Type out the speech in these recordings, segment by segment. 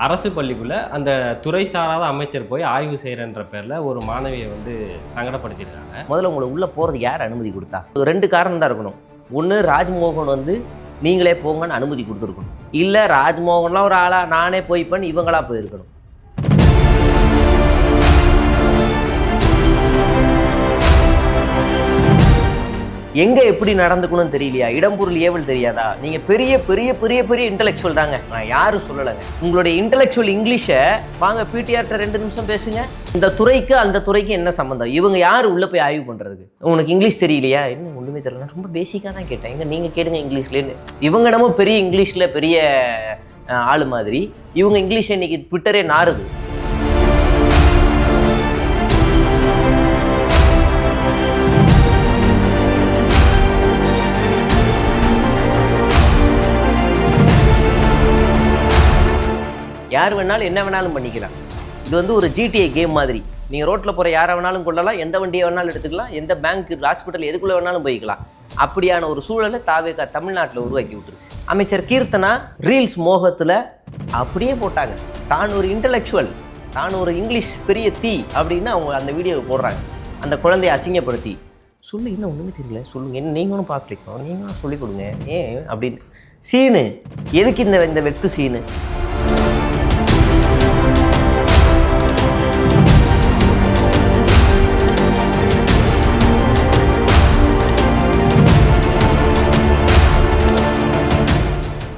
அரசு பள்ளிக்குள்ள அந்த துறை சாராத அமைச்சர் போய் ஆய்வு செய்கிறன்ற பேரில் ஒரு மாணவியை வந்து சங்கடப்படுத்தியிருக்காங்க. முதல்ல உங்களை உள்ளே போகிறதுக்கு யார் அனுமதி கொடுத்தா? ரெண்டு காரணம் தான் இருக்கணும். ஒன்று, ராஜ்மோகன் வந்து நீங்களே போங்கன்னு அனுமதி கொடுத்துருக்கணும். இல்லை ராஜ்மோகன்லாம் ஒரு ஆளாக நானே போய்ப்பேன்னு இவங்களா போயிருக்கணும். எங்கே எப்படி நடந்துக்கணும்னு தெரியலையா? இடம்பொருள் ஏவல் தெரியாதா? நீங்கள் பெரிய பெரிய பெரிய பெரிய இன்டலெக்சுவல் தாங்க, நான் யாரும் சொல்லலைங்க. உங்களுடைய இன்டலெக்சுவல் இங்கிலீஷை வாங்க பிடிஆர்ட்ட 2 நிமிஷம் பேசுங்க. இந்த துறைக்கு அந்த துறைக்கு என்ன சம்மந்தம்? இவங்க யார் உள்ளே போய் ஆய்வு பண்ணுறதுக்கு? உனக்கு இங்கிலீஷ் தெரியலையா? என்ன ஒன்றுமே தெரியல, ரொம்ப பேசிக்காக தான் கேட்டேன். எங்க நீங்கள் கேளுங்க இங்கிலீஷ்லேன்னு. இவங்க நம்ம பெரிய இங்கிலீஷில் பெரிய ஆள் மாதிரி, இவங்க இங்கிலீஷ் இன்னைக்கு ட்விட்டரே நாறுது. யார் வேணாலும் என்ன வேணாலும் பண்ணிக்கலாம். இது வந்து ஒரு GTA கேம் மாதிரி. நீங்கள் ரோட்டில் போகிற யாரை வேணாலும் கொள்ளலாம், எந்த வண்டியை வேணாலும் எடுத்துக்கலாம், எந்த பேங்க் ஹாஸ்பிட்டல் எதுக்குள்ளே வேணாலும் போய்க்கலாம். அப்படியான ஒரு சூழலை தாவேகா தமிழ்நாட்டில் உருவாக்கி விட்டுருச்சு. அமைச்சர் கீர்த்தனா ரீல்ஸ் மோகத்தில் அப்படியே போட்டாங்க. தான் ஒரு இன்டலெக்சுவல், தான் ஒரு இங்கிலீஷ் பெரிய தீ அப்படின்னு அவங்க அந்த வீடியோவை போடுறாங்க. அந்த குழந்தையை அசிங்கப்படுத்தி சொல்லு, இன்னும் ஒன்றுமே தெரியல, சொல்லுங்க, என்ன நீங்களும் பார்த்துருக்கோம், நீங்களும் சொல்லிக் கொடுங்க ஏன் அப்படின்னு. சீனு எதுக்கு இந்த வெத்து சீனு?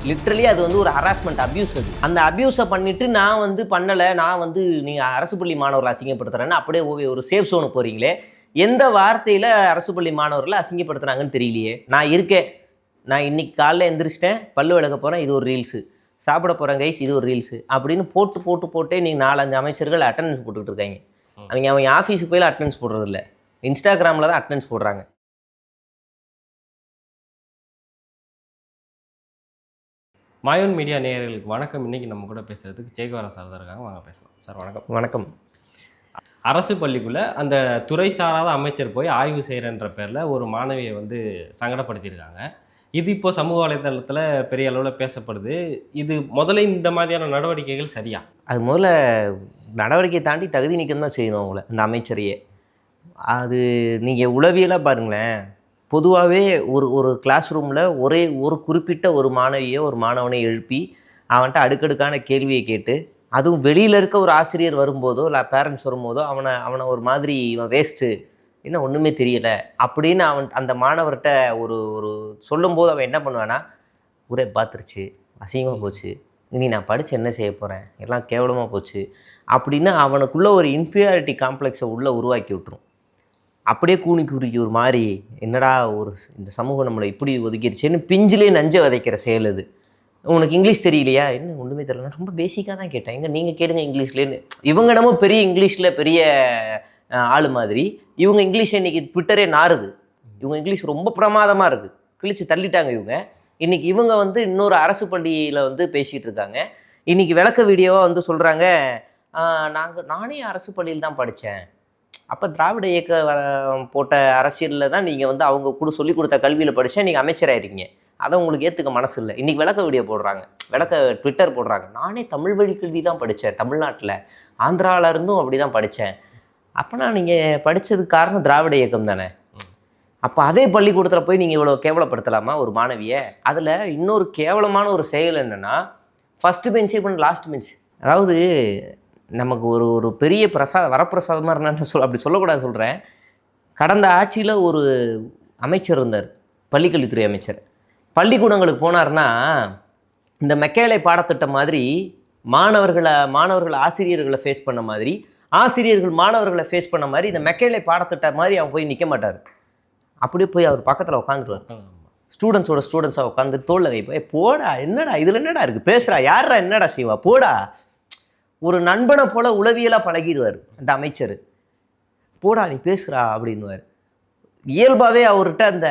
லிட்ரலி அது வந்து ஒரு ஹராஸ்மெண்ட், அப்யூஸ். அது அந்த அப்யூஸை பண்ணிவிட்டு நான் வந்து பண்ணலை, நான் வந்து நீங்கள் அரசு பள்ளி மாணவர்களை அசிங்கப்படுத்துகிறேன்னு அப்படியே ஒரு சேஃப் ஜோனு போகிறீங்களே. எந்த வார்த்தையில் அரசு பள்ளி மாணவர்களை அசிங்கப்படுத்துகிறாங்கன்னு தெரியலையே. நான் இருக்கேன், நான் இன்றைக்கி காலைல எந்திரிச்சிட்டேன், பல்லு விளக்க போகிறேன், இது ஒரு ரீல்ஸு, சாப்பிட போகிறேன் கைஸ், இது ஒரு ரீல்ஸு அப்படின்னு போட்டே நீங்கள் 4-5 அமைச்சர்கள் அட்டண்டன்ஸ் போட்டுக்கிட்டு இருக்காங்க. அவங்க ஆஃபீஸுக்கு போய் அட்டண்டன்ஸ் போடுறதில்ல, இன்ஸ்டாகிராமில் தான் அட்டண்டன்ஸ் போடுறாங்க. மாயோன் மீடியா நேயர்களுக்கு வணக்கம். இன்றைக்கி நம்ம கூட பேசுகிறதுக்கு சேகவரா சார் தான் இருக்காங்க. வாங்க பேசலாம் சார். வணக்கம். வணக்கம். அரசு பள்ளிக்குள்ளே அந்த துறை சாராத அமைச்சர் போய் ஆய்வு செய்கிறன்ற பேரில் ஒரு மாணவியை வந்து சங்கடப்படுத்தியிருக்காங்க. இது இப்போ சமூக வலைதளத்தில் பெரிய அளவில் பேசப்படுது. இது முதல்ல இந்த மாதிரியான நடவடிக்கைகள் சரியா? அது முதல்ல நடவடிக்கையை தாண்டி தகுதி நீக்கம் தான் செய்யணும் அவங்கள, அந்த அமைச்சரையே. அது நீங்கள் உளவியலாக பாருங்களேன். பொதுவாகவே ஒரு கிளாஸ் ரூமில் ஒரு குறிப்பிட்ட ஒரு மாணவியை ஒரு மாணவனை எழுப்பி அவன்கிட்ட அடுக்கடுக்கான கேள்வியை கேட்டு, அதுவும் வெளியில் இருக்க ஒரு ஆசிரியர் வரும்போதோ இல்லை பேரண்ட்ஸ் வரும்போதோ அவனை ஒரு மாதிரி இவன் வேஸ்ட்டு, என்ன ஒன்றுமே தெரியலை அப்படின்னு அந்த மாணவர்கிட்ட ஒரு சொல்லும்போது அவன் என்ன பண்ணுவான்னா, ஊரே பார்த்துருச்சு, அசிங்கமாக போச்சு, இனி நான் படித்து என்ன செய்ய போகிறேன், எல்லாம் கேவலமாக போச்சு அப்படின்னு அவனுக்குள்ளே ஒரு இன்ஃபீரியாரிட்டி காம்ப்ளெக்ஸை உள்ளே உருவாக்கி விட்டுரும். அப்படியே கூணிக்குறுக்கி ஒரு மாதிரி, என்னடா இந்த சமூகம் நம்மளை இப்படி ஒதுக்கிடுச்சேன்னு பிஞ்சிலே நஞ்சை விதைக்கிற செயல் அது. உனக்கு இங்கிலீஷ் தெரியலையா? என்ன ஒன்றுமே தெரியல, ரொம்ப பேசிக்காக தான் கேட்டேன். எங்கே நீங்கள் கேளுங்க இங்கிலீஷ்லேன்னு. இவங்க நம்ம பெரிய இங்கிலீஷில் பெரிய ஆள் மாதிரி, இவங்க இங்கிலீஷ் இன்றைக்கி ட்விட்டரே நாறுது. இவங்க இங்கிலீஷ் ரொம்ப பிரமாதமாக இருக்குது, கிழிச்சு தள்ளிட்டாங்க இவங்க. இன்றைக்கி இவங்க வந்து இன்னொரு அரசு பள்ளியில் வந்து பேசிகிட்டு இருக்காங்க. இன்றைக்கி விளக்க வீடியோவாக வந்து சொல்கிறாங்க, நானே அரசு பள்ளியில் தான் படித்தேன், அப்போ திராவிட இயக்க போட்ட அரசியலில் தான் நீங்கள் வந்து அவங்க சொல்லிக் கொடுத்த கல்வியில் படித்தேன், நீங்கள் அமைச்சராயிருக்கீங்க, அதை உங்களுக்கு ஏற்றுக்க மனசு இல்லை. இன்றைக்கி விளக்க வீடியோ போடுறாங்க, ட்விட்டர் போடுறாங்க, நானே தமிழ் வழி கல்வி தான் படித்தேன், தமிழ்நாட்டில் ஆந்திராவில் இருந்தும் அப்படி தான் படித்தேன். அப்போனா நீங்கள் படித்ததுக்கு காரணம் திராவிட இயக்கம் தானே. அப்போ அதே பள்ளிக்கூடத்தில் போய் நீங்கள் இவ்வளோ கேவலப்படுத்தலாமா ஒரு மாணவியை? அதில் இன்னொரு கேவலமான ஒரு செயல் என்னென்னா, ஃபஸ்ட்டு பெஞ்சே பண்ண லாஸ்ட் பெஞ்ச். அதாவது நமக்கு ஒரு பெரிய வரப்பிரசாதமாக இருந்தான்னு அப்படி சொல்லக்கூடாது சொல்கிறேன். கடந்த ஆட்சியில் ஒரு அமைச்சர் இருந்தார், பள்ளிக்கல்வித்துறை அமைச்சர். பள்ளிக்கூடங்களுக்கு போனார்னா இந்த மெக்கேலை பாடத்திட்டம் மாதிரி மாணவர்கள் ஆசிரியர்களை ஃபேஸ் பண்ண மாதிரி, ஆசிரியர்கள் மாணவர்களை ஃபேஸ் பண்ண மாதிரி, இந்த மெக்கேலை பாடத்திட்டம் மாதிரி அவன் போய் நிற்க மாட்டார். அப்படியே போய் அவர் பக்கத்தில் உட்காந்துருவார். ஸ்டூடெண்ட்ஸாக உட்காந்து தோளில் கை போய், போடா என்னடா இதில் என்னடா இருக்குது, பேசுகிறா யாரா, என்னடா செய்வா, போடா. ஒரு நண்பனை போல் உளவியலாக பழகிடுவார் அந்த அமைச்சர். போடா நீ பேசுகிறா அப்படின்வார். இயல்பாகவே அவர்கிட்ட அந்த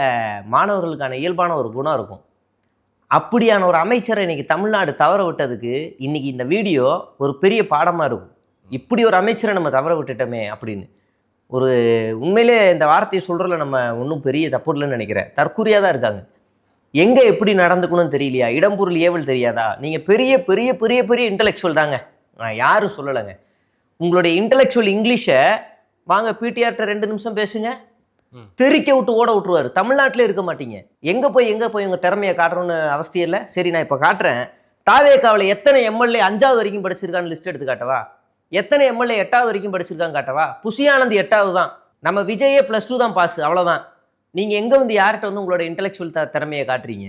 மாணவர்களுக்கான இயல்பான ஒரு குணம் இருக்கும். அப்படியான ஒரு அமைச்சரை இன்றைக்கி தமிழ்நாடு தவற விட்டதுக்கு இன்றைக்கி இந்த வீடியோ ஒரு பெரிய பாடமாக இருக்கும். இப்படி ஒரு அமைச்சரை நம்ம தவற விட்டுட்டோமே அப்படின்னு. உண்மையிலே இந்த வார்த்தையை சொல்கிறதுல நம்ம ஒன்றும் பெரிய தப்பு இல்லைன்னு நினைக்கிறேன். தற்கூரியாக தான் இருக்காங்க. எங்கே எப்படி நடந்துக்கணும்னு தெரியலையா, இடம்பொருள் ஏவல் தெரியாதா? நீங்கள் பெரிய பெரிய பெரிய பெரிய இன்டலெக்சுவல் தாங்க, நான் யாரும் சொல்லலைங்க. உங்களுடைய இன்டலெக்சுவல் இங்கிலீஷை வாங்க பிடிஆர்ட்ட 2 நிமிஷம் பேசுங்க, தெறிக்க விட்டு ஓட விட்டுருவாரு. தமிழ்நாட்டிலே இருக்க மாட்டீங்க. எங்கே போய் உங்கள் திறமையை காட்டுறோன்னு அவசியம் இல்லை. சரி, நான் இப்போ காட்டுறேன். தாவேகாவில் எத்தனை எம்எல்ஏ 5வது வரைக்கும் படிச்சிருக்கான்னு லிஸ்ட் எடுத்து காட்டவா? எத்தனை எம்எல்ஏ 8வது வரைக்கும் படிச்சிருக்கான்னு காட்டவா? புசியானந்த் 8வது தான், நம்ம விஜயே +2 தான் பாஸ், அவ்வளோதான். நீங்கள் எங்கே வந்து யார்கிட்ட வந்து உங்களோட இன்டெலெக்சுவல் திறமையை காட்டுறீங்க?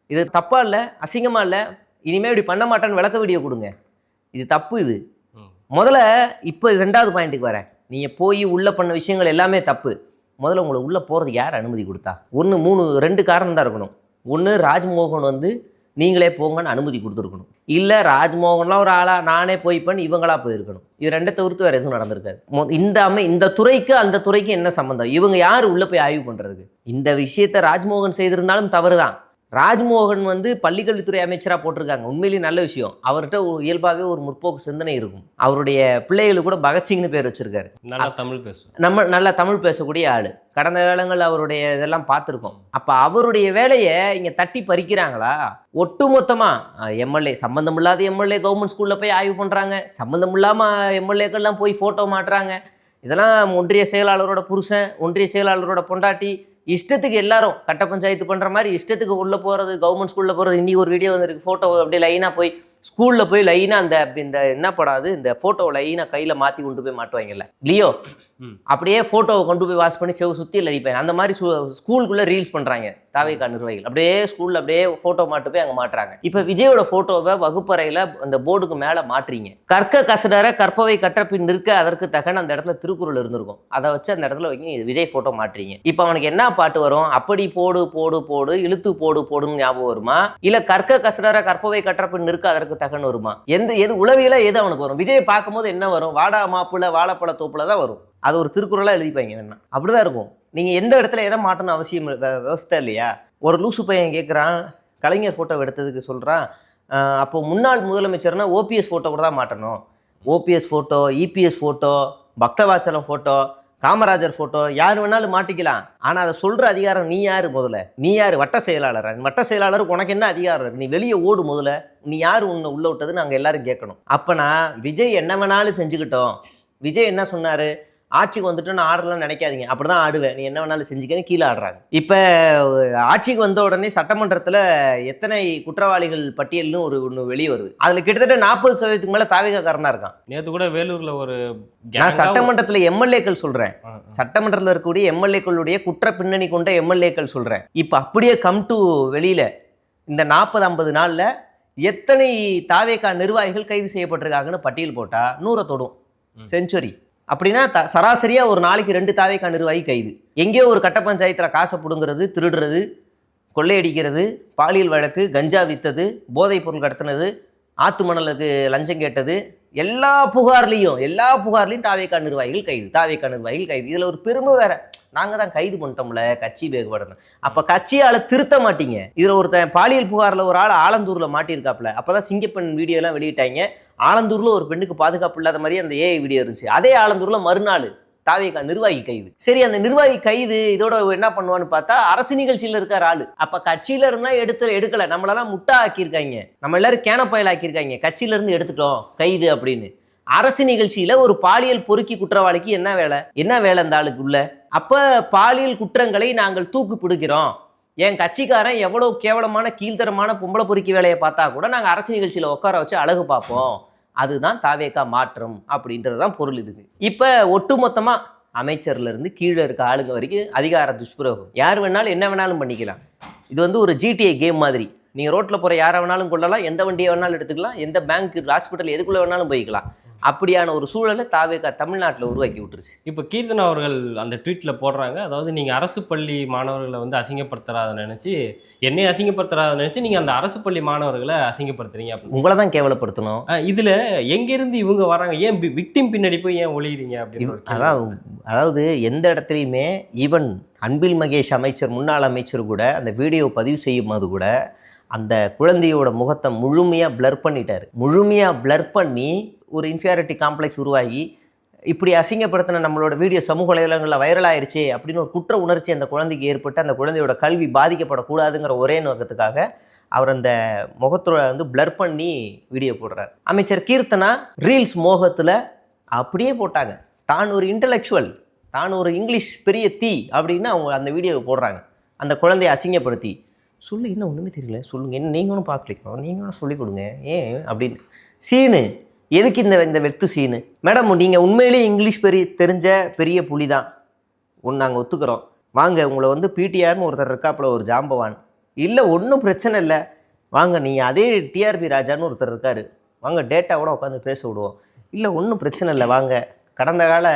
இது தப்பா இல்லை, அசிங்கமா இல்லை? இனிமேல் இப்படி பண்ண மாட்டேன்னு விளக்க வீடியோ கொடுங்க. இது தப்பு. இது முதல்ல இப்போ 2வது பாயிண்ட்டுக்கு வரேன். நீங்கள் போய் உள்ளே பண்ண விஷயங்கள் எல்லாமே தப்பு. முதல்ல உங்களை உள்ளே போகிறதுக்கு யார் அனுமதி கொடுத்தா? 2 காரணம் தான் இருக்கணும். ஒன்று, ராஜ்மோகன் வந்து நீங்களே போங்கன்னு அனுமதி கொடுத்துருக்கணும். இல்லை ராஜ்மோகன்லாம் ஒரு ஆளா நானே போய்ப்பேன்னு இவங்களா போயிருக்கணும். இது 2 தவிர்த்து வேறு எதுவும் நடந்திருக்காது. இந்த துறைக்கு அந்த துறைக்கு என்ன சம்மந்தம்? இவங்க யார் உள்ளே போய் ஆய்வு பண்ணுறதுக்கு? இந்த விஷயத்தை ராஜ்மோகன் செய்திருந்தாலும் தவறு தான். ராஜ்மோகன் வந்து பள்ளிக்கல்வித்துறை அமைச்சராக போட்டிருக்காங்க, உண்மையிலேயே நல்ல விஷயம். அவர்கிட்ட இயல்பாகவே ஒரு முற்போக்கு சிந்தனை இருக்கும். அவருடைய பிள்ளைகளுக்கு கூட பகத்சிங்னு பேர் வச்சிருக்காரு. நல்லா தமிழ் பேசும், நல்லா தமிழ் பேசக்கூடிய ஆள். கடந்த காலங்கள் அவருடைய இதெல்லாம் பார்த்துருக்கோம். அப்போ அவருடைய வேலையை இங்கே தட்டி பறிக்கிறாங்களா? ஒட்டுமொத்தமாக எம்எல்ஏ, சம்மந்தம் இல்லாத எம்எல்ஏ கவர்மெண்ட் ஸ்கூலில் போய் ஆய்வு பண்ணுறாங்க, சம்மந்தம் இல்லாமல் எம்எல்ஏக்கள்லாம் போய் ஃபோட்டோ மாட்டுறாங்க. இதெல்லாம் ஒன்றிய செயலாளரோட புருஷன், ஒன்றிய செயலாளரோட பொண்டாட்டி, இஷ்டத்துக்கு எல்லாரும் கட்ட பஞ்சாயத்து பண்ணுற மாதிரி இஷ்டத்துக்கு உள்ளே போகிறது, கவர்மெண்ட் ஸ்கூலில் போகிறது. இன்றைக்கி ஒரு வீடியோ வந்துருக்கு, ஃபோட்டோ அப்படியே லைனாக போய் ஸ்கூலில் போய் லைனாக இந்த என்ன படாது, இந்த ஃபோட்டோவை லைனாக கையில் மாற்றி கொண்டு போய் மாட்டுவாங்கல்ல லியோ, அப்படியே ஃபோட்டோவை கொண்டு போய் வாஷ் பண்ணி சுற்றி அடிப்பேன். அந்த மாதிரி ஸ்கூலுக்குள்ளே ரீல்ஸ் பண்ணுறாங்க தாவேகா நிர்வாகிகள். அப்படியே ஸ்கூலில் அப்படியே ஃபோட்டோ மாட்டு போய் அங்கே மாட்டுறாங்க. இப்போ விஜயோட ஃபோட்டோவை வகுப்பறையில் அந்த போர்டுக்கு மேலே மாட்டுறீங்க. கற்க கசடர கற்பவை கற்ற பின் நிற்க அதற்கு தகன அந்த இடத்துல திருக்குறள் இருந்திருக்கும், அதை வச்சு அந்த இடத்துல வைக்க விஜய் ஃபோட்டோ மாட்டுறீங்க. இப்போ அவனுக்கு என்ன பாட்டு வரும்? அப்படி போடு போடு போடு, இழுத்து போடு போடுன்னு ஞாபகம் வருமா? இல்லை கற்க கசடர கற்பவை கற்ற பின் நிற்க அதற்கு தகன்னு வருமா? எது உளவியல எது அவனுக்கு வரும்? விஜய் பார்க்கும்போது என்ன வரும்? வாடா மாப்புல வாழைப்பழ தோப்புல தான் வரும். அது ஒரு திருக்குறளாக எழுதிப்பாங்க வேணா, அப்படிதான் இருக்கும். நீங்கள் எந்த இடத்துல எதை மாட்டணும் அவசியம் விவசாய இல்லையா? ஒரு லூசு பையன் கேட்குறான், கலைஞர் ஃபோட்டோ எடுத்ததுக்கு சொல்கிறான், அப்போ முன்னாள் முதலமைச்சர்னா ஓபிஎஸ் ஃபோட்டோ கூட தான் மாட்டணும். OPS photo, EPS photo, Bhaktavatsalam photo, Kamarajar photo யார் வேணாலும் மாட்டிக்கலாம். ஆனால் அதை சொல்கிற அதிகாரம் நீ யார்? முதல்ல நீ யார்? வட்ட செயலாளர். வட்ட செயலாளருக்கு உனக்கு என்ன அதிகாரம்? நீ வெளியே ஓடு முதல்ல. நீ யார் உன்னை உள்ள விட்டது நாங்கள் எல்லாரும் கேட்கணும். அப்போனா விஜய் என்ன வேணாலும் செஞ்சுக்கிட்டோம். விஜய் என்ன சொன்னார்? ஆட்சிக்கு வந்துட்டு நான் ஆடலாம் நினைக்காதீங்க, அப்படி தான் ஆடுவேன், நீ என்ன வேணாலும் செஞ்சுக்கன்னு கீழே ஆடுறாங்க. இப்போ ஆட்சிக்கு வந்த உடனே சட்டமன்றத்தில் எத்தனை குற்றவாளிகள் பட்டியல்னு ஒன்று வெளியே வருது. அதில் கிட்டத்தட்ட 40% மேலே தாவேகாரனாக இருக்கான். நேற்று கூட வேலூரில் ஒரு, நான் சட்டமன்றத்தில் எம்எல்ஏக்கள் சொல்கிறேன், சட்டமன்றத்தில் இருக்கக்கூடிய எம்எல்ஏக்களுடைய குற்ற பின்னணி கொண்ட எம்எல்ஏக்கள் சொல்கிறேன். இப்போ அப்படியே கம் டு வெளியில் இந்த 40-50 நாளில் எத்தனை தாவேகா நிர்வாகிகள் கைது செய்யப்பட்டிருக்காங்கன்னு பட்டியல் போட்டால் 100 தொடும், செஞ்சுரி. அப்படின்னா சராசரியாக ஒரு நாளைக்கு 2 தாவேகா நிர்வாகி கைது. எங்கேயோ ஒரு கட்ட பஞ்சாயத்தில் காசை பிடுங்கிறது, திருடுறது, கொள்ளையடிக்கிறது, பாலியல் வழக்கு, கஞ்சா வித்தது, போதைப் பொருள் கடத்தினது, ஆத்து மணலுக்கு லஞ்சம் கேட்டது, எல்லா புகார்லையும் தாவேகா நிர்வாகிகள் கைது. இதில் ஒரு பெருமை வேற, நாங்கள் தான் கைது பண்ணிட்டோம்ல, கட்சி வேறுபடணும். அப்போ கட்சியால் திருத்த மாட்டீங்க. இதில் ஒருத்தன் பாலியல் புகாரில் ஒரு ஆள் ஆலந்தூரில் மாட்டியிருக்காப்புல. அப்போ தான் சிங்கப்பெண் வீடியோலாம் வெளியிட்டாங்க. ஆலந்தூரில் ஒரு பெண்ணுக்கு பாதுகாப்பு இல்லாத மாதிரி அந்த ஏஐ வீடியோ இருந்துச்சு. அதே ஆலந்தூரில் மறுநாள் தாவேகா நிர்வாகி கைது. சரி, அந்த நிர்வாகி கைது, இதோட என்ன பண்ணுவான்னு பார்த்தா அரசு நிகழ்ச்சியில் இருக்கார் ஆளு. அப்ப கட்சியில இருந்தா எடுக்கல, நம்மளெல்லாம் முட்டா ஆக்கியிருக்காங்க, நம்ம எல்லாரும் கேனப்பாயில் ஆக்கியிருக்காங்க, கட்சியில இருந்து எடுத்துட்டோம் கைது அப்படின்னு. அரசு நிகழ்ச்சியில ஒரு பாலியல் பொறுக்கி குற்றவாளிக்கு என்ன வேலை அந்த ஆளுக்கு உள்ள? அப்ப பாலியல் குற்றங்களை நாங்கள் தூக்கு பிடிக்கிறோம், என் கட்சிக்காரன் எவ்வளவு கேவலமான கீழ்த்தரமான பொம்பளை பொறுக்கி வேலையை பார்த்தா கூட நாங்கள் அரசு நிகழ்ச்சியில உட்கார வச்சு அழகு பார்ப்போம், அதுதான் தாவேகா மாற்றம் அப்படின்றது தான் பொருள். இதுக்கு இப்போ ஒட்டுமொத்தமாக அமைச்சர்லேருந்து கீழே இருக்க ஆளுங்க வரைக்கும் அதிகார துஷ்பிரயோகம், யார் வேணாலும் என்ன வேணாலும் பண்ணிக்கலாம். இது வந்து ஒரு ஜிடிஏ கேம் மாதிரி. நீங்கள் ரோட்டில் போகிற யாரை வேணாலும் கொள்ளலாம், எந்த வண்டியை வேணாலும் எடுத்துக்கலாம், எந்த பேங்க் ஹாஸ்பிட்டல் எதுக்குள்ளே வேணாலும் போய்க்கலாம். அப்படியான ஒரு சூழலை தாவேகா தமிழ்நாட்டில் உருவாக்கி விட்டுருச்சு. இப்போ கீர்த்தனா அவர்கள் அந்த ட்வீட்டில் போடுறாங்க, அதாவது நீங்கள் அரசு பள்ளி மாணவர்களை வந்து அசிங்கப்படுத்துறாத நினச்சி, என்னை அசிங்கப்படுத்துறாத நினச்சி நீங்கள் அந்த அரசு பள்ளி மாணவர்களை அசிங்கப்படுத்துறீங்க, உங்களை தான் கேவலப்படுத்தணும். இதில் எங்கேருந்து இவங்க வராங்க, ஏன் விக்டிம் பின்னாடி போய் ஏன் ஒளிகிறீங்க அப்படின்னு. அதாவது எந்த இடத்துலையுமே ஈவன் அன்பில் மகேஷ் அமைச்சர், முன்னாள் அமைச்சர் கூட அந்த வீடியோ பதிவு செய்யும் போது கூட அந்த குழந்தையோட முகத்தை முழுமையாக பிளர் பண்ணிட்டார். முழுமையாக பிளர் பண்ணி ஒரு இன்ஃபியாரிட்டி காம்ப்ளெக்ஸ் உருவாகி இப்படி அசிங்கப்படுத்தின நம்மளோட வீடியோ சமூக வலைதளங்களில் வைரல் ஆயிருச்சு அப்படின்னு ஒரு குற்ற உணர்ச்சி அந்த குழந்தைக்கு ஏற்பட்டு அந்த குழந்தையோட கல்வி பாதிக்கப்படக்கூடாதுங்கிற ஒரே நோக்கத்துக்காக அவர் அந்த முகத்தோட வந்து பிளர் பண்ணி வீடியோ போடுறார். அமைச்சர் கீர்த்தனா ரீல்ஸ் மோகத்தில் அப்படியே போட்டாங்க. தான் ஒரு இன்டலெக்சுவல், தான் ஒரு இங்கிலீஷ் பெரிய தீ அப்படின்னு அவங்க அந்த வீடியோவை போடுறாங்க. அந்த குழந்தையை அசிங்கப்படுத்தி சொல்லு, இன்னும் ஒன்றுமே தெரியல, சொல்லுங்கள், என்ன நீங்களும் பார்க்கலிக்கோ, நீங்களும் சொல்லிக் கொடுங்க ஏன் அப்படின்னு. சீனு எதுக்கு இந்த வெத்து சீனு? மேடம் நீங்கள் உண்மையிலேயே இங்கிலீஷ் தெரிஞ்ச பெரிய புலி தான், நாங்கள் ஒத்துக்கிறோம். வாங்க, உங்களை வந்து பிடிஆர்னு ஒருத்தர் இருக்காப்புல, ஒரு ஜாம்பவான், இல்லை ஒன்றும் பிரச்சனை இல்லை, வாங்க நீங்கள் அதே டிஆர்பி ராஜான்னு ஒருத்தர் இருக்கார், வாங்க டேட்டாவோட உட்காந்து பேச விடுவோம், இல்லை ஒன்றும் பிரச்சனை இல்லை, வாங்க கடந்த கால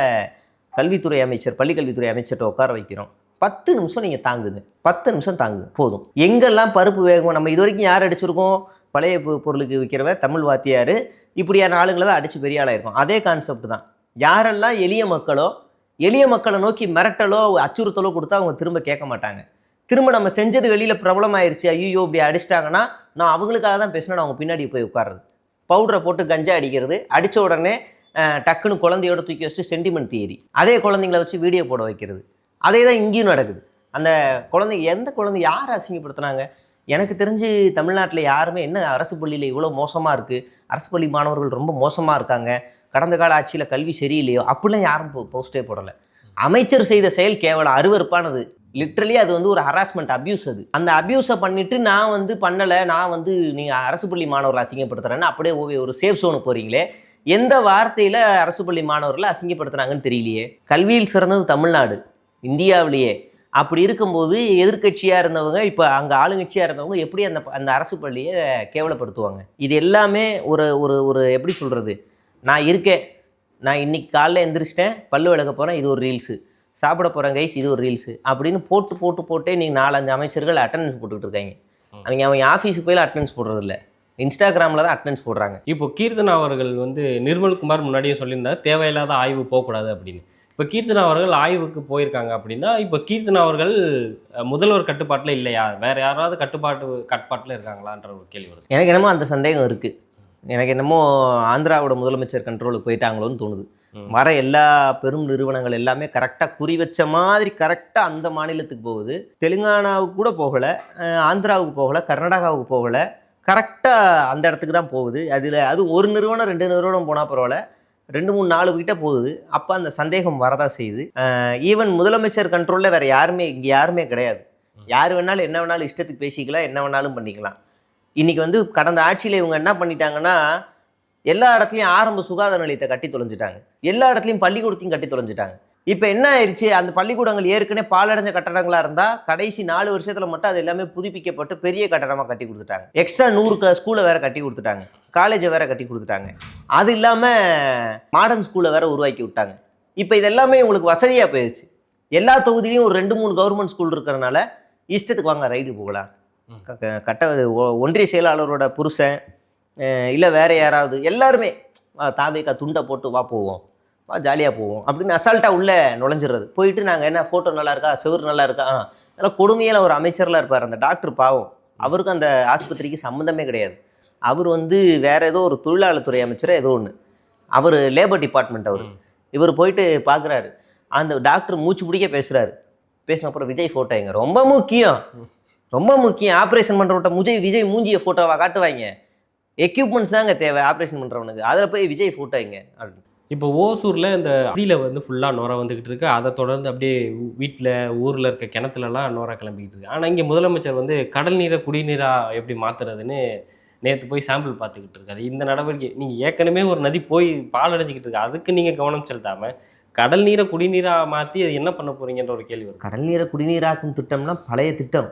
கல்வித்துறை அமைச்சர் பள்ளிக்கல்வித்துறை அமைச்சர்கிட்ட உட்கார வைக்கிறோம், 10 நிமிஷம் நீங்கள் தாங்குது, 10 நிமிஷம் தாங்குது போதும். எங்கெல்லாம் பருப்பு வேகும், நம்ம இது வரைக்கும் யார் அடிச்சிருக்கோம்? பழைய பொருளுக்கு விற்கிறவ தமிழ் வாத்தியார், இப்படியான ஆளுங்களை தான் அடித்து பெரிய ஆளாக இருக்கும். அதே கான்செப்ட் தான். யாரெல்லாம் எளிய மக்களை நோக்கி மிரட்டலோ அச்சுறுத்தலோ கொடுத்தா அவங்க திரும்ப கேட்க மாட்டாங்க. திரும்ப நம்ம செஞ்சது வெளியில் பிரபலம் ஆயிடுச்சு, ஐயோ இப்படி அடிச்சிட்டாங்கன்னா நான் அவங்களுக்காக தான் பேசினேன், அவங்க பின்னாடி போய் உட்கார்றது, பவுடரை போட்டு கஞ்சா அடிக்கிறது, அடித்த உடனே டக்குன்னு குழந்தையோட தூக்கி வச்சுட்டு சென்டிமெண்ட் தியரி, அதே குழந்தைங்கள வச்சு வீடியோ போட வைக்கிறது. அதே தான் இங்கேயும் நடக்குது. அந்த குழந்தை எந்த குழந்தை யார் அசிங்கப்படுத்துனாங்க? எனக்கு தெரிஞ்சு தமிழ்நாட்டில் யாருமே என்ன அரசு பள்ளியில் இவ்வளோ மோசமாக இருக்குது, அரசு பள்ளி மாணவர்கள் ரொம்ப மோசமாக இருக்காங்க, கடந்த கால ஆட்சியில் கல்வி சரியில்லையோ அப்படிலாம் யாரும் போஸ்ட்டே போடலை. அமைச்சர் செய்த செயல் கேவலம் அருவருப்பானது. லிட்ரலி அது வந்து ஒரு ஹராஸ்மெண்ட், அப்யூஸ். அது அந்த அப்யூஸை பண்ணிவிட்டு நான் வந்து பண்ணலை, நான் வந்து நீங்கள் அரசு பள்ளி மாணவர்களை அசிங்கப்படுத்துகிறேன்னு அப்படியே ஒரு சேஃப் ஜோனு போகிறீங்களே. எந்த வார்த்தையில் அரசு பள்ளி மாணவர்களை அசிங்கப்படுத்துனாங்கன்னு தெரியலையே. கல்வியில் சிறந்தது தமிழ்நாடு இந்தியாவிலேயே. அப்படி இருக்கும்போது எதிர்கட்சியாக இருந்தவங்க இப்போ அங்கே ஆளுங்கட்சியாக இருந்தவங்க எப்படி அந்த அரசு பள்ளியை கேவலப்படுத்துவாங்க? இது எல்லாமே ஒரு ஒரு ஒரு எப்படி சொல்கிறது, நான் இருக்கேன், நான் இன்றைக்கி காலைல எந்திரிச்சிட்டேன், பல்லு விளக்க போகிறேன், இது ஒரு ரீல்ஸு, சாப்பிட போகிறேன் கைஸ், இது ஒரு ரீல்ஸு அப்படின்னு போட்டே நீங்கள் 4-5 அமைச்சர்கள் அட்டண்டன்ஸ் போட்டுக்கிட்டு இருக்காங்க. அவங்க ஆஃபீஸுக்கு போய் அட்டண்டன்ஸ் போடுறதில்ல, இன்ஸ்டாகிராமில் தான் அட்டண்டன்ஸ் போடுறாங்க. இப்போ கீர்த்தனா அவர்கள் வந்து நிர்மல்குமார் முன்னாடியே சொல்லியிருந்தார் தேவையில்லாத ஆய்வு போகக்கூடாது அப்படின்னு. இப்போ கீர்த்தனா அவர்கள் ஆய்வுக்கு போயிருக்காங்க அப்படின்னா, இப்போ கீர்த்தனா அவர்கள் முதல்வர் கட்டுப்பாட்டில் இல்லையா, வேறு யாராவது கட்டுப்பாட்டில் இருக்காங்களான்ற ஒரு கேள்வி வருது. எனக்கு என்னமோ அந்த சந்தேகம் இருக்குது. எனக்கு என்னமோ ஆந்திராவோட முதலமைச்சர் கண்ட்ரோலுக்கு போயிட்டாங்களோன்னு தோணுது. வர எல்லா பெரும் நிறுவனங்கள் எல்லாமே கரெக்டாக குறி வச்ச மாதிரி கரெக்டாக அந்த மாநிலத்துக்கு போகுது. தெலுங்கானாவுக்கு கூட போகலை, ஆந்திராவுக்கு போகலை, கர்நாடகாவுக்கு போகலை, கரெக்டாக அந்த இடத்துக்கு தான் போகுது. அது ஒரு நிறுவனம் 2 நிறுவனம் போனால் பரவாயில்ல, 2, 3, 4 கிட்ட போகுது. அப்போ அந்த சந்தேகம் வரதான் செய்யுது. ஈவன் முதலமைச்சர் கண்ட்ரோலில் வேறு இங்கே யாருமே கிடையாது. யார் வேணாலும் என்ன வேணாலும் இஷ்டத்துக்கு பேசிக்கலாம், என்ன வேணாலும் பண்ணிக்கலாம். இன்றைக்கி வந்து கடந்த ஆட்சியில் இவங்க என்ன பண்ணிட்டாங்கன்னா, எல்லா இடத்துலையும் ஆரம்ப சுகாதார நிலையத்தை கட்டி தொலைஞ்சிட்டாங்க, எல்லா இடத்துலையும் பள்ளிக்கூடத்தையும் கட்டி தொலைஞ்சிட்டாங்க. இப்போ என்ன ஆயிடுச்சு, அந்த பள்ளிக்கூடங்கள் ஏற்கனவே பாலடைஞ்ச கட்டடங்களாக இருந்தால் கடைசி 4 வருஷத்தில் மட்டும் அது எல்லாமே புதுப்பிக்கப்பட்டு பெரிய கட்டடமாக கட்டி கொடுத்துட்டாங்க. எக்ஸ்ட்ரா 100 ஸ்கூலை வேறு கட்டி கொடுத்துட்டாங்க, காலேஜை வேறு கட்டி கொடுத்துட்டாங்க. அது இல்லாமல் மாடர்ன் ஸ்கூலை வேறு உருவாக்கி விட்டாங்க. இப்போ இதெல்லாமே உங்களுக்கு வசதியாக போயிடுச்சு. எல்லா தொகுதியிலையும் ஒரு 2-3 கவர்மெண்ட் ஸ்கூல் இருக்கிறனால இஷ்டத்துக்கு வாங்க ரைடு போகலாம். ஒன்றிய செயலாளரோட புருஷன் இல்லை வேறு யாராவது எல்லாருமே தாவேக்கா துண்டை போட்டு வா போவோம், வா ஜாலியாக போவோம் அப்படின்னு அசால்ட்டாக உள்ளே நுழைஞ்சிடுறது. போயிட்டு நாங்கள் என்ன ஃபோட்டோ நல்லா இருக்கா, செவரு நல்லா இருக்கா, அதெல்லாம் கொடுமையில் ஒரு அமைச்சர்லாம் இருப்பார். அந்த டாக்டர் பாவம், அவருக்கு அந்த ஆஸ்பத்திரிக்கு சம்மந்தமே கிடையாது. அவர் வந்து வேறு ஏதோ ஒரு தொழிலாளர்துறை அமைச்சர் ஏதோ ஒன்று, அவர் லேபர் டிபார்ட்மெண்ட். இவர் போயிட்டு பார்க்குறாரு, அந்த டாக்டர் மூச்சு பிடிக்க பேசுகிறாரு. பேசின அப்புறம் விஜய் ஃபோட்டோ எங்க, ரொம்ப முக்கியம் ஆப்ரேஷன் பண்ணுறவட்ட விஜய் மூஞ்சியை ஃபோட்டோவாக காட்டுவாங்க. எக்யூப்மெண்ட்ஸ் தாங்க தேவை ஆப்ரேஷன் பண்ணுறவனுக்கு, அதில் போய் விஜய் ஃபோட்டோ எங்க அப்படின்னு. இப்போ ஓசூரில் இந்த அடியில் வந்து ஃபுல்லாக நோரா வந்துக்கிட்டு இருக்கு, அதை தொடர்ந்து அப்படியே வீட்டில் ஊரில் இருக்க கிணத்துலலாம் நோரா கிளம்பிக்கிட்டு இருக்கு. ஆனால் இங்கே முதலமைச்சர் வந்து கடல் நீரை குடிநீராக எப்படி மாற்றுறதுன்னு நேற்று போய் சாம்பிள் பார்த்துக்கிட்டு இருக்காரு. இந்த நடவடிக்கை, நீங்கள் ஏற்கனவே ஒரு நதி போய் பால் அடைஞ்சிக்கிட்டு இருக்கு, அதுக்கு நீங்கள் கவனம் செலுத்தாமல் கடல் நீரை குடிநீராக மாற்றி அது என்ன பண்ண போகிறீங்கன்ற ஒரு கேள்வி வரும். கடல் நீரை குடிநீராக்கும் திட்டம்னா பழைய திட்டம்.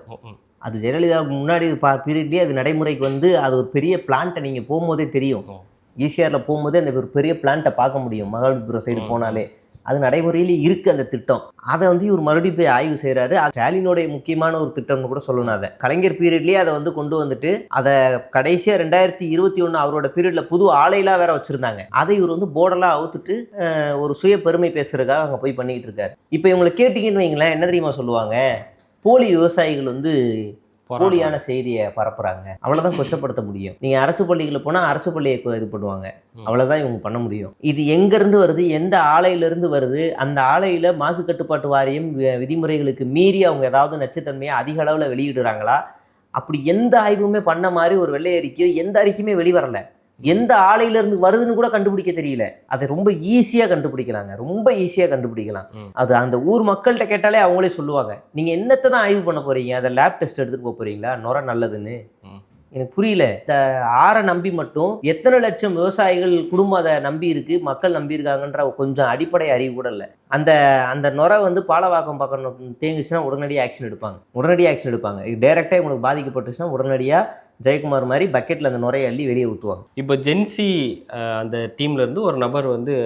அது ஜெயலலிதாவுக்கு முன்னாடி பீரியட்லேயே அது நடைமுறைக்கு வந்து அது ஒரு பெரிய பிளான்ட்டை நீங்கள் போகும்போதே தெரியும். ஈசிஆரில் போகும்போதே அந்த ஒரு பெரிய பிளான்ட்டை பார்க்க முடியும். மகாபலிபுரம் சைடு போனாலே அது நடைமுறையில் இருக்குது அந்த திட்டம். அதை வந்து இவர் மறுபடியும் போய் ஆய்வு செய்கிறாரு. அது ஸ்டாலினோடைய முக்கியமான ஒரு திட்டம்னு கூட சொல்லணும். அதை கலைஞர் பீரியட்லேயே அதை வந்து கொண்டு வந்துட்டு அதை கடைசியாக 2021 அவரோட பீரியடில் புது ஆலையெல்லாம் வேற வச்சுருந்தாங்க. அதை இவர் வந்து போர்டெல்லாம் அவுத்துட்டு ஒரு சுய பெருமை பேசுறதுக்காக அங்கே போய் பண்ணிக்கிட்டு இருக்காரு. இப்போ இவங்களை கேட்டிங்கன்னு வைங்களேன், என்ன தெரியுமா சொல்லுவாங்க, போலி விவசாயிகள் வந்து போலியான செய்தியை பரப்புறாங்க. அவ்வளோதான் கொச்சப்படுத்த முடியும். நீங்கள் அரசு பள்ளிகளில் போனால் அரசு பள்ளியை இது பண்ணுவாங்க. அவ்வளோதான் இவங்க பண்ண முடியும். இது எங்கேருந்து வருது, எந்த ஆலையிலேருந்து வருது, அந்த ஆலையில் மாசு கட்டுப்பாட்டு வாரியம் விதிமுறைகளுக்கு மீறி அவங்க ஏதாவது நச்சுத்தன்மையை அதிக அளவில் வெளியிடுறாங்களா? அப்படி எந்த ஆய்வுமே பண்ண மாதிரி ஒரு வெள்ளை அறிக்கையோ எந்த அறிக்கையுமே வெளிவரல. எந்த ஆலையிலேருந்து வருதுன்னு கூட கண்டுபிடிக்க தெரியல. அதை ரொம்ப ஈஸியாக கண்டுபிடிக்கலாங்க, ரொம்ப ஈஸியாக கண்டுபிடிக்கலாம். அது அந்த ஊர் மக்கள்கிட்ட கேட்டாலே அவங்களே சொல்லுவாங்க. நீங்கள் என்னத்தை தான் ஆய்வு பண்ண போகிறீங்க? அதை லேப் டெஸ்ட் எடுத்துகிட்டு போக போகிறீங்களா? நுரை நல்லதுன்னு எனக்கு புரியல. இந்த ஆறை நம்பி மட்டும் எத்தனை லட்சம் விவசாயிகள் குடும்பம் அதை நம்பி இருக்கு, மக்கள் நம்பி இருக்காங்கன்ற கொஞ்சம் அடிப்படை அறிவு கூட இல்லை. அந்த அந்த நுரை வந்து பாலவாக்கம் பக்கம் தேங்குச்சுன்னா உடனடியாக ஆக்ஷன் எடுப்பாங்க. இது டைரெக்டாக உங்களுக்கு பாதிக்கப்பட்டுச்சுன்னா உடனடியாக ஜெயக்குமார் மாதிரி பக்கெட்டில் அந்த நுரையை அள்ளி வெளியே ஊற்றுவாங்க. இப்போ ஜென்சி அந்த டீம்லேருந்து ஒரு நபர் வந்து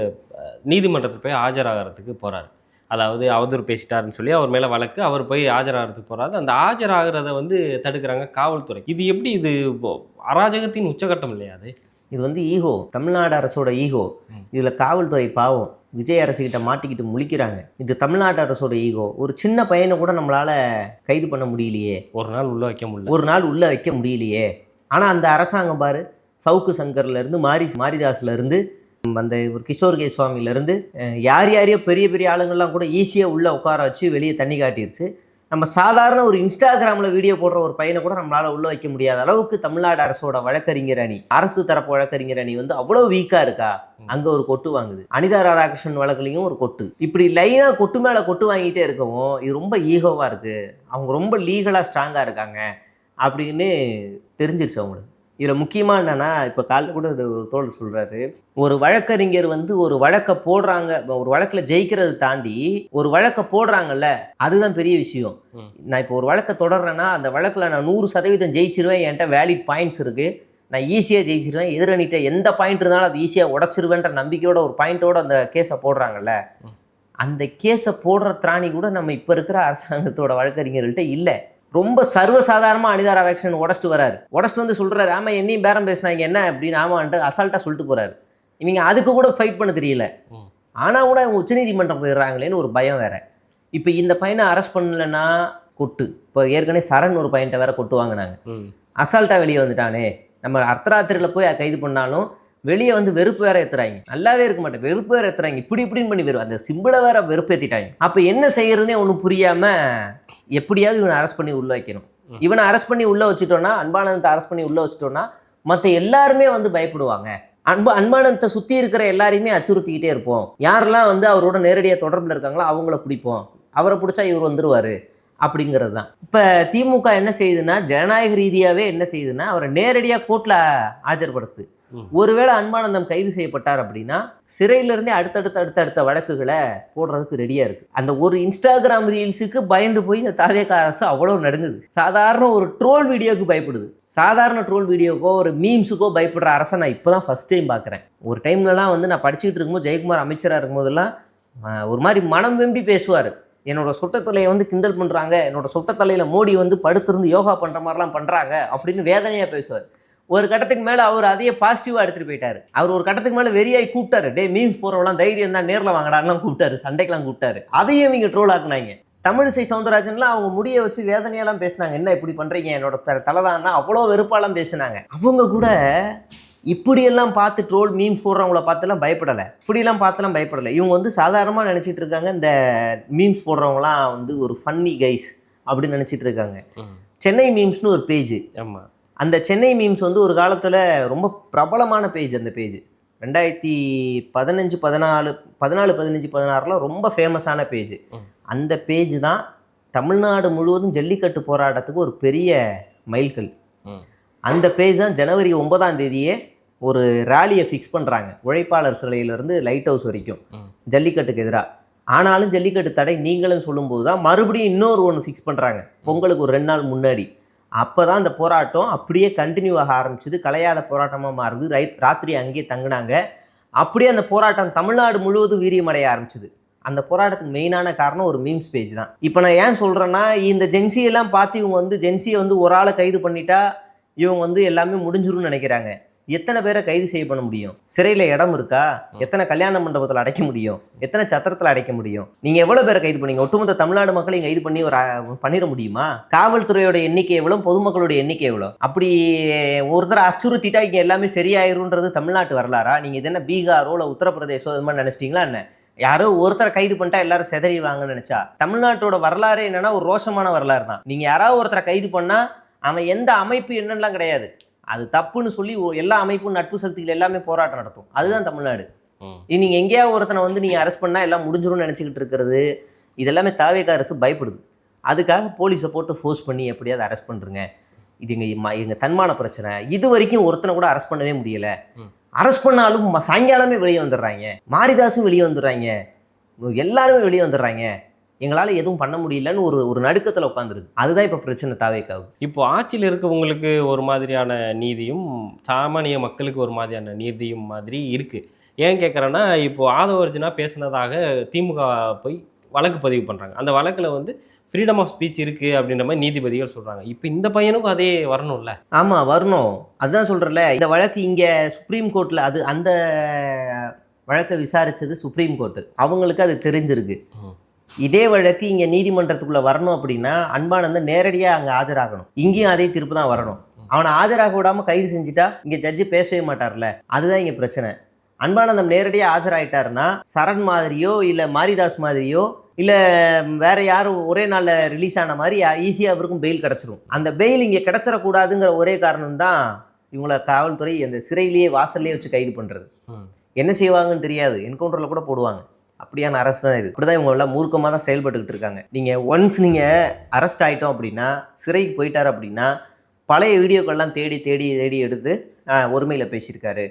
நீதிமன்றத்தில் போய் ஆஜராகிறதுக்கு போகிறார். அதாவது அவதூறு பேசிட்டாருன்னு சொல்லி அவர் மேலே வழக்கு, அவர் போய் ஆஜராகிறதுக்கு போகிறாரு. அந்த ஆஜராகிறத வந்து தடுக்கிறாங்க காவல்துறை. இது எப்படி? இது அராஜகத்தின் உச்சகட்டம் இல்லையா? அது இது வந்து ஈகோ, தமிழ்நாடு அரசோட ஈகோ. இதில் காவல்துறை பாவம் விஜய் அரசுகிட்ட மாட்டிக்கிட்டு முழிக்கிறாங்க. இது தமிழ்நாட்டு அரசோட ஈகோ. ஒரு சின்ன பையனை கூட நம்மளால் கைது பண்ண முடியலையே, ஒரு நாள் உள்ளே வைக்க முடியலையே. ஆனால் அந்த அரசாங்கம் பாரு, சவுக்கு சங்கர்லேருந்து மாரிதாஸ்லேருந்து அந்த ஒரு கிஷோர் கோஸ்வாமியிலேருந்து யார் யாரையோ பெரிய பெரிய ஆளுங்கள்லாம் கூட ஈஸியாக உள்ளே உட்கார வச்சு வெளியே தண்ணி காட்டிடுச்சு. நம்ம சாதாரண ஒரு இன்ஸ்டாகிராமில் வீடியோ போடுற ஒரு பையனை கூட நம்மளால் உள்ளே வைக்க முடியாத அளவுக்கு தமிழ்நாடு அரசோட வழக்கறிஞர் அணி, அரசு தரப்பு வழக்கறிஞர் அணி வந்து அவ்வளோ வீக்காக இருக்கா? அங்கே ஒரு கொட்டு வாங்குது. அனிதா ராதாகிருஷ்ணன் வழக்குலையும் ஒரு கொட்டு. இப்படி லைனாக கொட்டு மேலே கொட்டு வாங்கிட்டே இருக்கவும் இது ரொம்ப ஈகோவாக இருக்குது. அவங்க ரொம்ப லீகலாக ஸ்ட்ராங்காக இருக்காங்க அப்படின்னு தெரிஞ்சிருச்சு அவங்களுக்கு. இதில் முக்கியமாக என்னென்னா, இப்போ காலையில் கூட இது ஒரு தோழர் சொல்கிறாரு, ஒரு வழக்கறிஞர் வந்து ஒரு வழக்கை போடுறாங்க, ஒரு வழக்கில் ஜெயிக்கிறது தாண்டி ஒரு வழக்கை போடுறாங்கல்ல, அதுதான் பெரிய விஷயம். நான் இப்போ ஒரு வழக்கை தொடர்றேன்னா அந்த வழக்கில் நான் 100% ஜெயிச்சிருவேன், என்கிட்ட வேலிட் பாயிண்ட்ஸ் இருக்குது, நான் ஈஸியாக ஜெயிச்சிருவேன், எதிரணிட்ட எந்த பாயிண்ட் இருந்தாலும் அது ஈஸியாக உடச்சிருவேன்ற நம்பிக்கையோட ஒரு பாயிண்ட்டோட அந்த கேஸை போடுறாங்கல்ல, அந்த கேஸை போடுற திராணி கூட நம்ம இப்போ இருக்கிற அரசாங்கத்தோட வழக்கறிஞர்கள்ட்ட இல்லை. ரொம்ப சர்வசாதாரணமாக அனிதா ராதாகிருஷ்ணன் உடச்சிட்டு வந்து சொல்கிறாரு, ஆமாம் என்னையும் பேரம் பேசினாங்க என்ன அப்படின்னு ஆமான்ட்டு அசால்ட்டாக சொல்லிட்டு போகிறாரு. இவங்க அதுக்கு கூட ஃபைட் பண்ண தெரியல. ஆனால் கூட அவங்க உச்சநீதிமன்றம் போயிடுறாங்களேன்னு ஒரு பயம் வேறு. இப்போ இந்த பையனை அரெஸ்ட் பண்ணலைன்னா கொட்டு. இப்போ ஏற்கனவே சரண் ஒரு பையன்ட்ட வேற கொட்டு வாங்கினாங்க. அசால்ட்டாக வெளியே வந்துட்டானே, நம்ம அர்த்தராத்திரியில் போய் கைது பண்ணாலும் வெளியே வந்து வெறுப்பு வேற ஏற்றுறாங்க. நல்லாவே இருக்க மாட்டேன், வெறுப்பு வேற ஏற்றுறாங்க, இப்படின்னு பண்ணி அந்த சிம்பிளை வேற வெறுப்பு ஏற்றிட்டாங்க. அப்போ என்ன செய்யறதுன்னே ஒன்றும் புரியாமல் எப்படியாவது இவனை அரெஸ்ட் பண்ணி உள்ளே வைக்கணும். இவனை அரெஸ்ட் பண்ணி உள்ளே வச்சுட்டோன்னா, அன்பானந்தத்தை அரெஸ்ட் பண்ணி உள்ளே வச்சுட்டோன்னா மற்ற எல்லாருமே வந்து பயப்படுவாங்க. அன்பானந்தத்தை சுற்றி இருக்கிற எல்லாரையுமே அச்சுறுத்திக்கிட்டே இருப்போம். யாரெல்லாம் வந்து அவரோட நேரடியாக தொடர்பில் இருக்காங்களோ அவங்கள பிடிப்போம், அவரை பிடிச்சா இவர் வந்துருவார் அப்படிங்கிறது தான். இப்போ திமுக என்ன செய்யுதுன்னா, ஜனநாயக ரீதியாகவே என்ன செய்யுதுன்னா, அவரை நேரடியாக கோர்ட்டில் ஆஜர்படுத்து. ஒருவேளை அன்பானந்தம் கைது செய்யப்பட்டார் அப்படின்னா சிறையிலிருந்தே அடுத்தடுத்த வழக்குகளை போடுறதுக்கு ரெடியாக இருக்குது. அந்த ஒரு இன்ஸ்டாகிராம் ரீல்ஸுக்கு பயந்து போய் இந்த தாவேகா அரசு அவ்வளோ நடுங்குது. சாதாரண ஒரு ட்ரோல் வீடியோவுக்கு பயப்படுது. சாதாரண ட்ரோல் வீடியோக்கோ ஒரு மீம்ஸுக்கோ பயப்படுற அரசை நான் இப்போ தான் ஃபஸ்ட் டைம் பார்க்குறேன். ஒரு டைம்லலாம் வந்து நான் படிச்சுக்கிட்டு இருக்கும்போது ஜெயக்குமார் அமைச்சராக இருக்கும்போதெல்லாம் ஒரு மாதிரி மனம் வெம்பி பேசுவார். என்னோட சொட்டத்தலையை வந்து கிண்டல் பண்ணுறாங்க, என்னோட சொட்டத்தலையில் மோடி வந்து படுத்திருந்து யோகா பண்ணுற மாதிரிலாம் பண்ணுறாங்க அப்படின்னு வேதனையாக பேசுவார். ஒரு கட்டத்துக்கு மேலே அவர் அதையே பாசிட்டிவாக எடுத்துகிட்டு போயிட்டார். அவர் ஒரு கட்டத்துக்கு மேலே வெறியாகி கூப்பிட்டாரு, டே மீம்ஸ் போகிறவங்களாம் தைரியம் தான் நேரில் வாங்கடான்லாம் கூப்பிட்டாரு, சண்டைக்கெலாம் கூப்பிட்டாரு. அதையும் இவங்க ட்ரோல் ஆக்குனாங்க. தமிழிசை சவுந்தரராஜன்லாம் அவங்க முடியை வச்சு வேதனையெல்லாம் பேசினாங்க, என்ன இப்படி பண்ணுறீங்க என்னோட தலைதான்னா அவ்வளோ வெறுப்பாலாம் பேசினாங்க. அவங்க கூட இப்படியெல்லாம் பார்த்து ட்ரோல் மீம்ஸ் போடுறவங்கள பார்த்துலாம் பயப்படலை, இப்படிலாம் பார்த்துலாம் பயப்படலை. இவங்க வந்து சாதாரணமாக நினச்சிட்டு இருக்காங்க, இந்த மீம்ஸ் போடுறவங்களாம் வந்து ஒரு ஃபன்னி கைஸ் அப்படின்னு நினச்சிட்டு இருக்காங்க. சென்னை மீம்ஸ்னு ஒரு பேஜ், ஆமாம், அந்த சென்னை மீம்ஸ் வந்து ஒரு காலத்தில் ரொம்ப பிரபலமான பேஜ். அந்த பேஜ் 2015, 14, 15, 16 ரொம்ப ஃபேமஸான பேஜ். அந்த பேஜ் தான் தமிழ்நாடு முழுவதும் ஜல்லிக்கட்டு போராட்டத்துக்கு ஒரு பெரிய மைல்கல். அந்த பேஜ் தான் ஜனவரி 9 ஒரு ரேலியை ஃபிக்ஸ் பண்ணுறாங்க, உழைப்பாளர் சிலையிலேருந்து லைட் ஹவுஸ் வரைக்கும் ஜல்லிக்கட்டுக்கு எதிராக. ஆனாலும் ஜல்லிக்கட்டு தடை நீங்களும் சொல்லும்போது தான் மறுபடியும் இன்னொரு ஒன்று ஃபிக்ஸ் பண்ணுறாங்க, பொங்கலுக்கு ஒரு 2 நாள் முன்னாடி. அப்போ தான் அந்த போராட்டம் அப்படியே கண்டினியூ ஆக ஆரம்பிச்சுது, கலையாத போராட்டமாக மாறுது. ராத்திரி அங்கேயே தங்கினாங்க. அப்படியே அந்த போராட்டம் தமிழ்நாடு முழுவதும் வீரியமடைய ஆரம்பிச்சுது. அந்த போராட்டத்துக்கு மெயினான காரணம் ஒரு மீம்ஸ் பேஜ் தான். இப்போ நான் ஏன் சொல்கிறேன்னா, இந்த ஜென்சியெல்லாம் பார்த்து இவங்க வந்து ஜென்சியை வந்து ஒரு ஆளை கைது பண்ணிட்டா இவங்க வந்து எல்லாமே முடிஞ்சிரும்னு நினைக்கிறாங்க. எத்தனை பேரை கைது செய்ய பண்ண முடியும்? சிறையில் இடம் இருக்கா? எத்தனை கல்யாண மண்டபத்தில் அடைக்க முடியும்? எத்தனை சத்திரத்தில் அடைக்க முடியும்? நீங்கள் எவ்வளோ பேரை கைது பண்ணீங்க? ஒட்டுமொத்த தமிழ்நாடு மக்களையும் கைது பண்ணி பண்ணிட முடியுமா? காவல்துறையோட எண்ணிக்கை எவ்வளோ, பொதுமக்களோட எண்ணிக்கை எவ்வளோ? அப்படி ஒருத்தரை அச்சுறுத்திட்டா இங்கே எல்லாமே சரியாயிருன்றது தமிழ்நாட்டு வரலாறா? நீங்கள் இது என்ன பீகாரோ இல்லை உத்தரப்பிரதேசோ இது மாதிரி நினச்சிட்டிங்களா என்ன? யாரோ ஒருத்தரை கைது பண்ணிட்டா எல்லாரும் செதறிவாங்கன்னு நினைச்சா? தமிழ்நாட்டோட வரலாறு என்னன்னா ஒரு ரோஷமான வரலாறு தான். நீங்க யாராவது ஒருத்தரை கைது பண்ணா அவன் எந்த அமைப்பு என்னெல்லாம் கிடையாது, அது தப்புன்னு சொல்லி எல்லா அமைப்பும் நட்பு சக்திகள் எல்லாமே போராட்டம் நடத்தும். அதுதான் தமிழ்நாடு. நீங்க எங்கேயாவது ஒருத்தனை வந்து நீங்க அரெஸ்ட் பண்ணா எல்லாம் முடிஞ்சிரும்னு நினைச்சுக்கிட்டு இருக்கிறது இதெல்லாமே தாவேகா அரசு பயப்படுது. அதுக்காக போலீஸை போட்டு ஃபோர்ஸ் பண்ணி எப்படியாவது அரெஸ்ட் பண்ணுறங்க. இது எங்க தன்மான பிரச்சனை. இது வரைக்கும் ஒருத்தனை கூட அரெஸ்ட் பண்ணவே முடியல. அரெஸ்ட் பண்ணாலும் சாயங்காலமே வெளியே வந்துடுறாங்க, மாரிதாசும் வெளியே வந்துடுறாங்க, எல்லாருமே வெளியே வந்துடுறாங்க. எங்களால் எதுவும் பண்ண முடியலன்னு ஒரு நடுக்கத்தில் உட்காந்துருக்கு. அதுதான் இப்போ பிரச்சனை தாவேக்காவுக்கு. இப்போ ஆட்சியில் இருக்கவங்களுக்கு ஒரு மாதிரியான நீதியும் சாமானிய மக்களுக்கு ஒரு மாதிரியான நீதியும் மாதிரி இருக்குது. ஏன் கேட்குறேன்னா, இப்போ ஆதவ அர்ஜுனா பேசுனதாக திமுக போய் வழக்கு பதிவு பண்ணுறாங்க. அந்த வழக்கில் வந்து ஃப்ரீடம் ஆஃப் ஸ்பீச் இருக்குது அப்படின்ற மாதிரி நீதிபதிகள் சொல்கிறாங்க. இப்போ இந்த பையனுக்கும் அதே வரணும்ல? ஆமாம், வரணும். அதுதான் சொல்கிறேன்ல, இந்த வழக்கு இங்கே சுப்ரீம் கோர்ட்டில் அந்த வழக்கை விசாரித்தது சுப்ரீம் கோர்ட்டு. அவங்களுக்கு அது தெரிஞ்சிருக்கு. இதே வழக்கு இங்கே நீதிமன்றத்துக்குள்ளே வரணும் அப்படின்னா அன்பானந்தன் நேரடியாக அங்கே ஆஜராகணும். இங்கேயும் அதே தீர்ப்பு தான் வரணும். அவனை ஆஜராக விடாமல் கைது செஞ்சுட்டா இங்கே ஜட்ஜி பேசவே மாட்டார்ல. அதுதான் இங்கே பிரச்சனை. அன்பானந்தம் நேரடியாக ஆஜராயிட்டாருன்னா சரண் மாதிரியோ இல்லை மாரிதாஸ் மாதிரியோ இல்லை வேற யாரும் ஒரே நாளில் ரிலீஸ் ஆன மாதிரி ஈஸியாக அவருக்கும் பெயில் கிடச்சிரும். அந்த பெயில் இங்கே கிடச்சிடக்கூடாதுங்கிற ஒரே காரணம் தான் இவங்கள காவல்துறை அந்த சிறையிலேயே வாசல்லே வச்சு கைது பண்ணுறது. என்ன செய்வாங்கன்னு தெரியாது, என்கவுண்டரில் கூட போடுவாங்க. அப்படியான அரசு தான் இது. இப்படிதான் இவங்க எல்லாம் மூர்க்கமாக தான் செயல்பட்டுக்கிட்டு இருக்காங்க. நீங்கள் ஒன்ஸ் நீங்கள் அரெஸ்ட் ஆகிட்டோம் அப்படின்னா, சிறைக்கு போயிட்டார் அப்படின்னா, பழைய வீடியோக்கள்லாம் தேடி தேடி தேடி எடுத்து ஒருமையில் பேசியிருக்காரு,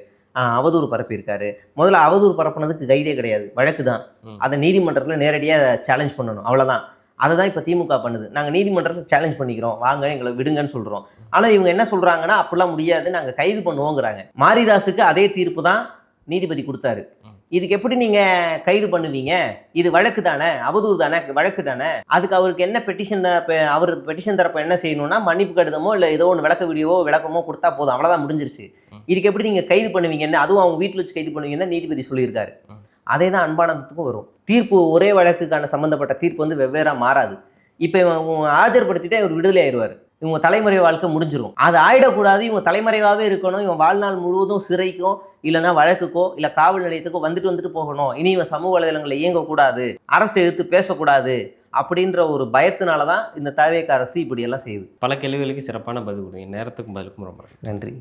அவதூறு பரப்பியிருக்காரு. முதல்ல அவதூறு பரப்புனதுக்கு கைடே கிடையாது, வழக்கு தான். அதை நீதிமன்றத்தில் நேரடியாக சேலஞ்ச் பண்ணணும், அவ்வளோதான். அதை தான் இப்போ திமுக பண்ணுது. நாங்கள் நீதிமன்றத்தை சேலஞ்ச் பண்ணிக்கிறோம், வாங்க எங்களை விடுங்கன்னு சொல்கிறோம். ஆனால் இவங்க என்ன சொல்கிறாங்கன்னா, அப்படிலாம் முடியாது, நாங்கள் கைது பண்ணுவோங்கிறாங்க. மாரிதாஸுக்கு அதே தீர்ப்பு தான் நீதிபதி கொடுத்தாரு. இதுக்கு எப்படி நீங்கள் கைது பண்ணுவீங்க? இது வழக்கு தானே, அவதூறு தானே, வழக்கு தானே. அதுக்கு அவருக்கு என்ன பெட்டிஷன், அவர் பெட்டிஷன் தரப்ப என்ன செய்யணும்னா மன்னிப்பு கடிதமோ இல்லை ஏதோ ஒன்று விளக்க வீடியோவோ விளக்கமோ கொடுத்தா போதும், அவ்வளோதான், முடிஞ்சிருச்சு. இதுக்கு எப்படி நீங்கள் கைது பண்ணுவீங்கன்னு, அதுவும் அவங்க வீட்டில் வச்சு கைது பண்ணுவீங்கன்னு நீதிபதி சொல்லியிருக்காரு. அதே தான் அன்பானந்தத்துக்கும் வரும். தீர்ப்பு ஒரே வழக்குக்கான சம்மந்தப்பட்ட தீர்ப்பு வந்து வெவ்வேறாக மாறாது. இப்போ இவங்க ஆஜர்படுத்திட்டே இவர் விடுதலை ஆயிடுவார், இவங்க தலைமறை வாழ்க்கை முடிஞ்சிடும். அது ஆயிடக்கூடாது, இவங்க தலைமறைவாகவே இருக்கணும், இவன் வாழ்நாள் முழுவதும் சிறைக்கும் இல்லைன்னா வழக்குக்கோ இல்லை காவல் நிலையத்துக்கோ வந்துட்டு போகணும், இனி இவன் சமூக வலைதளங்களில் இயங்கக்கூடாது, அரசு எதிர்த்து பேசக்கூடாது அப்படின்ற ஒரு பயத்தினால தான் இந்த தாவேகா அரசு இப்படியெல்லாம் செய்யுது. பல கேள்விகளுக்கு சிறப்பான பதில் கொடுங்க. நேரத்துக்கும் பதிலுக்கும் ரொம்ப நன்றி.